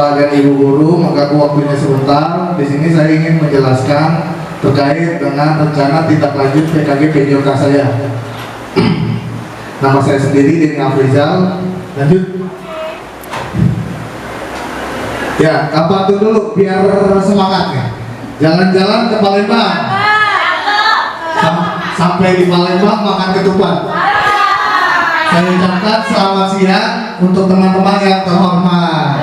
Bapak dan Ibu guru, mengganggu waktunya sebentar. Di sini saya ingin menjelaskan terkait dengan rencana tindak lanjut PKG PJOK saya. Nama saya sendiri Denny Afrizal. Lanjut. Ya, apa itu dulu biar semangat ya. Jalan-jalan ke Palembang. Sampai di Palembang makan ketupat. Saya ucapkan selamat siang untuk teman-teman yang terhormat.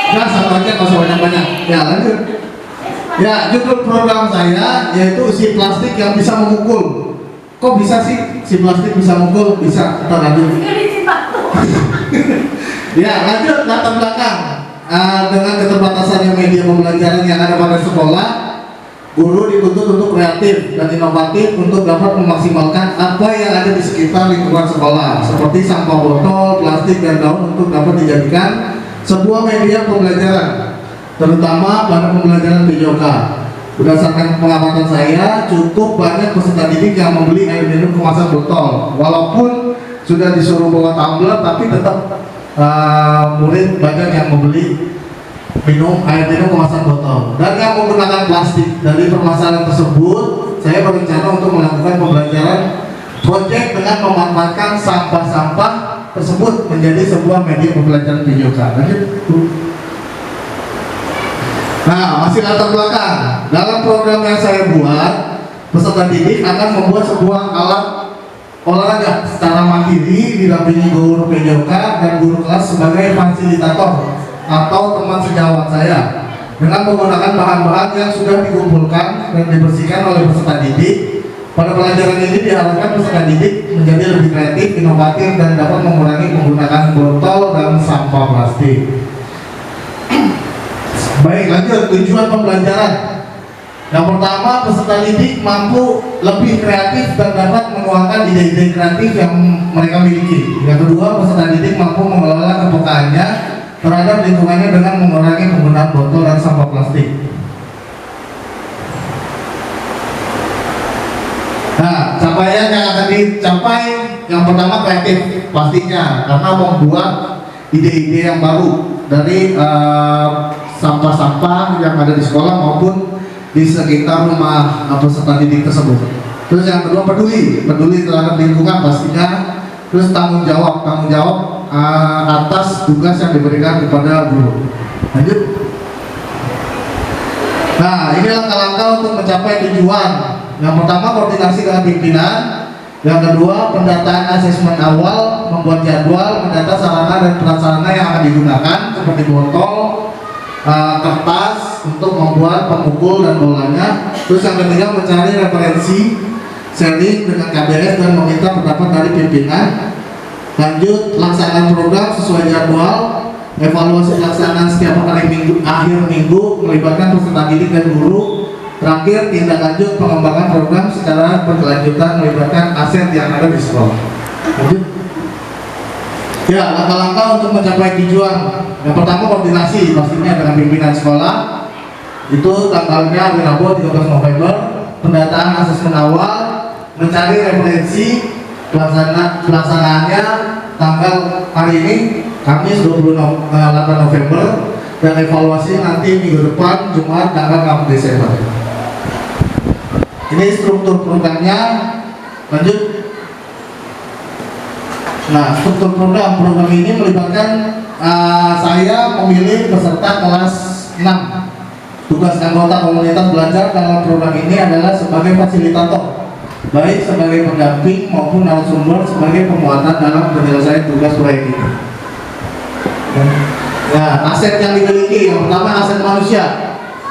Ya, satu aja, nggak usah banyak-banyak. Ya, lanjut. Ya, judul program saya yaitu si plastik yang bisa memukul. Kok bisa sih si plastik bisa memukul? Bisa. Kita lanjut. Ya, lanjut latar belakang. Dengan keterbatasannya media pembelajaran yang ada pada sekolah, guru dituntut untuk kreatif dan inovatif untuk dapat memaksimalkan apa yang ada di sekitar lingkungan sekolah, seperti sampah botol, plastik, dan daun untuk dapat dijadikan sebuah media pembelajaran, terutama pada pembelajaran PJOK. Berdasarkan pengamatan saya, cukup banyak peserta didik yang membeli air minum kemasan botol, walaupun sudah disuruh bawa tumbler, tapi tetap murid banyak yang membeli air minum kemasan botol dan yang menggunakan plastik. Dari permasalahan tersebut, saya berencana untuk melakukan pembelajaran proyek dengan memanfaatkan sampah-sampah tersebut menjadi sebuah media pembelajaran PJOK. Lanjut. Nah, masih latar belakang. Dalam program yang saya buat, peserta didik akan membuat sebuah alat olahraga secara mandiri didampingi guru PJOK dan guru kelas sebagai fasilitator atau teman sejawat saya, dengan menggunakan bahan-bahan yang sudah dikumpulkan dan dibersihkan oleh peserta didik. Pada pelajaran ini diharapkan peserta didik menjadi lebih kreatif, inovatif, dan dapat mengurangi penggunaan botol dan sampah plastik. Baik, lanjut. Tujuan pembelajaran. Yang pertama, peserta didik mampu lebih kreatif dan dapat menuangkan ide-ide kreatif yang mereka miliki. Yang kedua, peserta didik mampu mengelola kepekaannya terhadap lingkungannya dengan mengurangi penggunaan botol dan sampah plastik. Nah, capaian yang akan dicapai, yang pertama kreatif pastinya, karena membuat ide-ide yang baru dari sampah-sampah yang ada di sekolah maupun di sekitar rumah peserta didik tersebut. Terus yang kedua, peduli terhadap lingkungan pastinya. Terus tanggung jawab atas tugas yang diberikan kepada guru. Lanjut. Nah, ini langkah-langkah untuk mencapai tujuan. Yang pertama, koordinasi dengan pimpinan. Yang kedua, pendataan asesmen awal, membuat jadwal, mendata sarana dan prasarana yang akan digunakan seperti botol, kertas untuk membuat pemukul dan bolanya. Terus yang ketiga, mencari referensi, sharing dengan KBS dan meminta pendapat dari pimpinan. Lanjut, pelaksanaan program sesuai jadwal, evaluasi pelaksanaan setiap akhir minggu melibatkan peserta didik dan guru. Terakhir, tindak lanjut pengembangan program secara berkelanjutan melibatkan aset yang ada di sekolah. Lanjut. Ya, langkah-langkah untuk mencapai tujuan. Yang pertama, koordinasi pastinya dengan pimpinan sekolah. Itu tanggalnya hari Rabu 13 November. Pendataan asesmen awal, mencari referensi, pelaksanaannya tanggal hari ini Kamis 28 November, dan evaluasi nanti minggu depan Jumat tanggal 6 Desember. Ini struktur programnya. Lanjut. Nah, struktur program ini melibatkan saya memilih peserta kelas 6. Tugas anggota komunitas belajar dalam program ini adalah sebagai fasilitator, baik sebagai pendamping maupun narasumber sebagai pemuatan dalam penyelesaian tugas proyek ini. Nah, aset yang dimiliki, yang pertama aset manusia.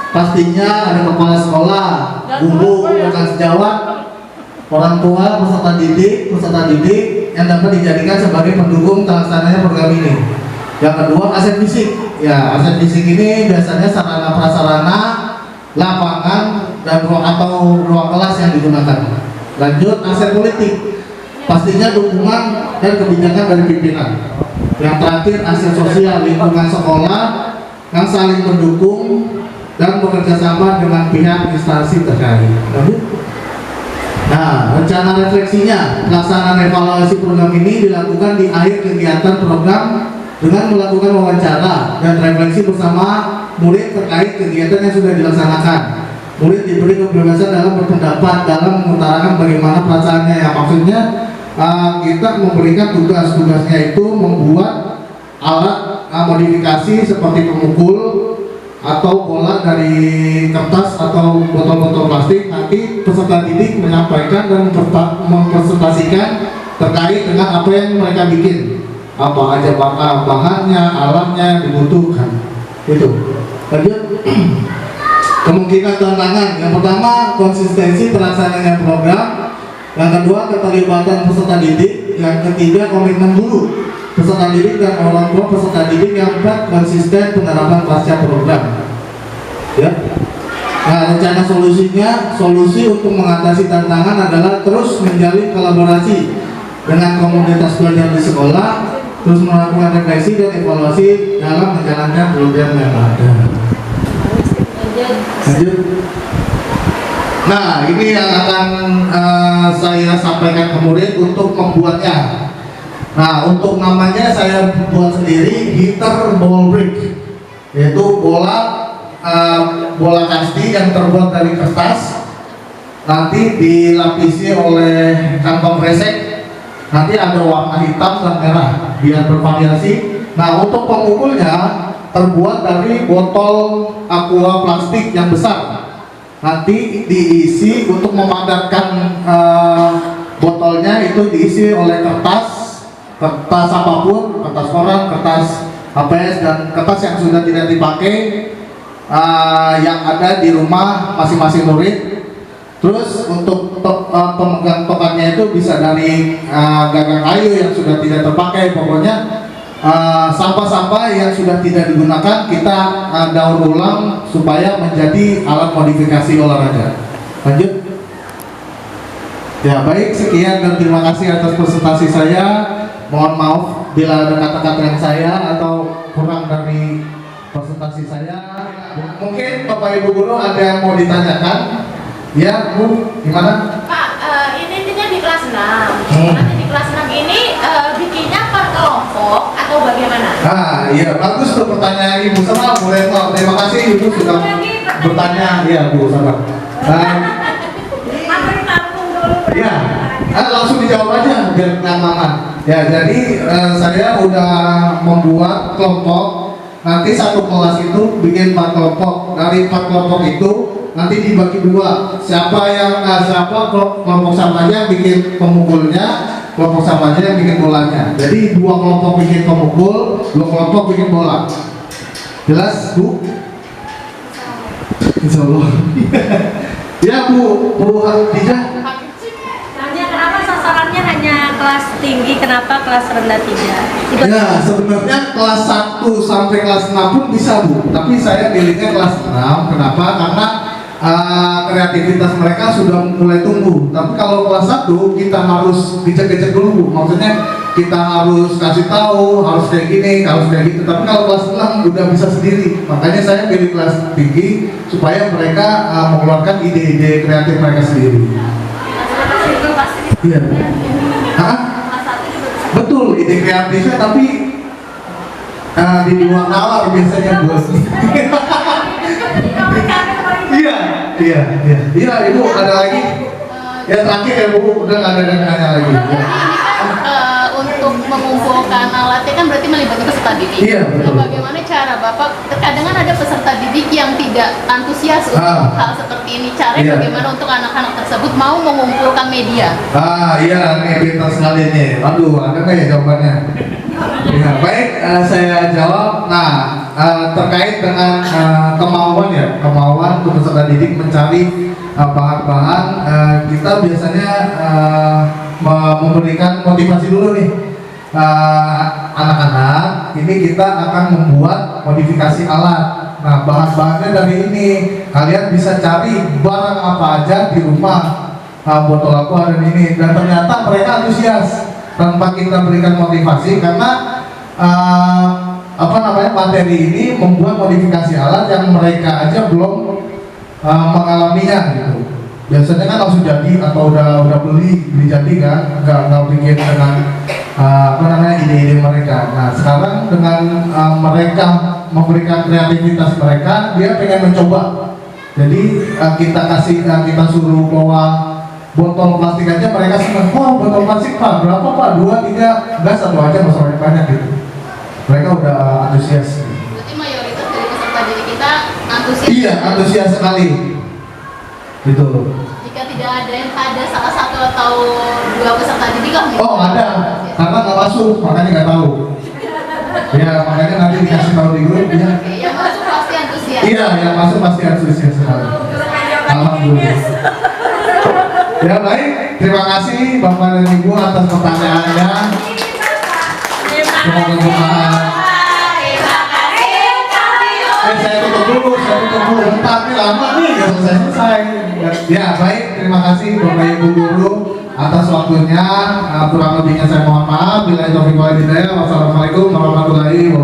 Pastinya ada kepala sekolah, guru, rekan sejawat, orang tua, peserta didik yang dapat dijadikan sebagai pendukung terlaksananya program ini. Yang kedua, aset fisik. Ya, aset fisik ini biasanya sarana prasarana, lapangan, dan ruang kelas yang digunakan. Lanjut, aset politik. Pastinya dukungan dan kebijakan dari pimpinan. Yang terakhir, aset sosial, lingkungan sekolah yang saling mendukung dan bekerja sama dengan pihak instansi terkait. Nah, rencana refleksinya, pelaksanaan evaluasi program ini dilakukan di akhir kegiatan program dengan melakukan wawancara dan refleksi bersama murid terkait kegiatan yang sudah dilaksanakan. Murid diberi kebebasan dalam berpendapat, dalam mengutarakan bagaimana perasaannya. Ya, maksudnya kita memberikan tugasnya itu membuat alat modifikasi seperti pemukul atau bola dari kertas atau botol-botol plastik. Nanti peserta didik menyampaikan dan mempresentasikan terkait dengan apa yang mereka bikin, apa aja bahannya, alatnya yang dibutuhkan. Itu. Lanjut. Kemungkinan tantangan. Yang pertama, konsistensi terlaksananya program. Yang kedua, keterlibatan peserta didik. Yang ketiga, komitmen guru, peserta didik dan orang tua peserta didik. Yang keempat, konsisten penerapan pasca program. Ya. Nah, rencana solusi untuk mengatasi tantangan adalah terus menjalin kolaborasi dengan komunitas belajar di sekolah, terus melakukan refleksi dan evaluasi dalam menjalankan program yang ada. Lanjut. Nah, ini yang akan saya sampaikan ke murid untuk membuatnya. Nah, untuk namanya saya buat sendiri, hitter ball brick, yaitu bola kasti yang terbuat dari kertas, nanti dilapisi oleh kantong kresek, nanti ada warna hitam dan merah biar bervariasi. Nah, untuk pemukulnya terbuat dari botol aqua plastik yang besar, nanti diisi untuk memadatkan botolnya itu diisi oleh kertas apapun, kertas koran, kertas HPS dan kertas yang sudah tidak dipakai, yang ada di rumah masing-masing murid. Terus untuk pemegang tokannya itu bisa dari gagang kayu yang sudah tidak terpakai. Pokoknya sampah-sampah yang sudah tidak digunakan kita daur ulang supaya menjadi alat modifikasi olahraga. Lanjut. Ya, baik, sekian dan terima kasih atas presentasi saya. Mohon maaf bila ada kata-kata yang saya atau kurang dari presentasi saya. Mungkin Bapak Ibu Guru ada yang mau ditanyakan? Ya, Bu, gimana? Pak, ini kan di kelas 6. Nanti di kelas 6 ini bikinnya per kelompok atau bagaimana? Ah, iya, bagus tuh pertanyaan Ibu sama Bu Retno. Terima kasih Ibu sudah bertanya. Iya, Bu, sabar. Ya, langsung dijawab aja biar nggak aman. Ya, jadi saya udah membuat kelompok. Nanti satu kelas itu bikin 4 kelompok. Dari 4 kelompok itu nanti dibagi 2. Siapa kelompok samanya bikin pemukulnya, kelompok samanya yang bikin bolanya. Jadi 2 kelompok bikin pemukul, 2 kelompok bikin bola. Jelas, Bu? Insya Allah. Ya, Bu Hadijah. Kenapa sasarannya hanya kelas tinggi, kenapa kelas rendah tidak? Ya, sebenarnya kelas 1 sampai kelas 6 pun bisa, Bu. Tapi saya pilihnya kelas 6. Kenapa? Karena kreativitas mereka sudah mulai tumbuh. Tapi kalau kelas 1 kita harus dicek-cek dulu, Bu. Maksudnya kita harus kasih tahu, harus kayak gini, harus kayak gitu. Tapi kalau kelas 6 udah bisa sendiri. Makanya saya pilih kelas tinggi supaya mereka mengeluarkan ide-ide kreatif mereka sendiri. Iya. Hah? Betul, ide kreatifnya tapi di luar nalar biasanya, Bu. Iya, Ibu ada lagi? Ya terakhir ya, Bu, udah nggak ada nanya lagi. Ini kan untuk mengumpulkan alatnya kan berarti melibatkan peserta didik. Iya, betul. Nah, bagaimana cara Bapak? Terkadang kan ada peserta didik yang tidak antusias untuk hal seperti ini. Caranya bagaimana untuk anak-anak tersebut mau mengumpulkan media? Iya, ini pintar sekali nih. Aduh, ada nggak ya jawabannya? Ya, baik, saya jawab. Nah, terkait dengan kemauan untuk peserta didik mencari bahan-bahan, kita biasanya memberikan motivasi dulu nih. Anak-anak, ini kita akan membuat modifikasi alat. Nah, bahan-bahannya dari ini. Kalian bisa cari barang apa aja di rumah. Botol aqua dan ini. Dan ternyata mereka antusias tanpa kita berikan motivasi karena materi ini membuat modifikasi alat yang mereka aja belum mengalaminya gitu. Biasanya kan langsung jadi atau udah beli jadi kan, nggak bikin dengan ide-ide mereka. Nah sekarang dengan mereka memberikan kreativitas mereka, dia pengen mencoba. Jadi kita suruh bawa botol plastik aja, mereka senang. Oh botol plastik pak, berapa pak? 2, 3, enggak, 1 aja, nggak usah banyak gitu. Mereka udah antusias. Berarti mayoritas dari peserta didik kita antusias. Iya, antusias sekali. Gitu. Jika tidak ada salah satu atau 2 peserta didik kan? Oh ada, karena nggak masuk, makanya nggak tahu. Ya makanya nanti dikasih tahu di grup ya. Yang masuk pasti antusias. Iya, yang masuk pasti antusias sekali. Alhamdulillah. Ya baik, terima kasih Bapak dan Ibu atas pertanyaannya. Semoga bermanfaat. Saya tutup dulu. Bentar nih, lama nih, nggak selesai. Ya baik, terima kasih Bapak Ibu guru atas waktunya. Kurang lebihnya saya mohon maaf. Bila itu hidayah. Wassalamualaikum warahmatullahi wabarakatuh.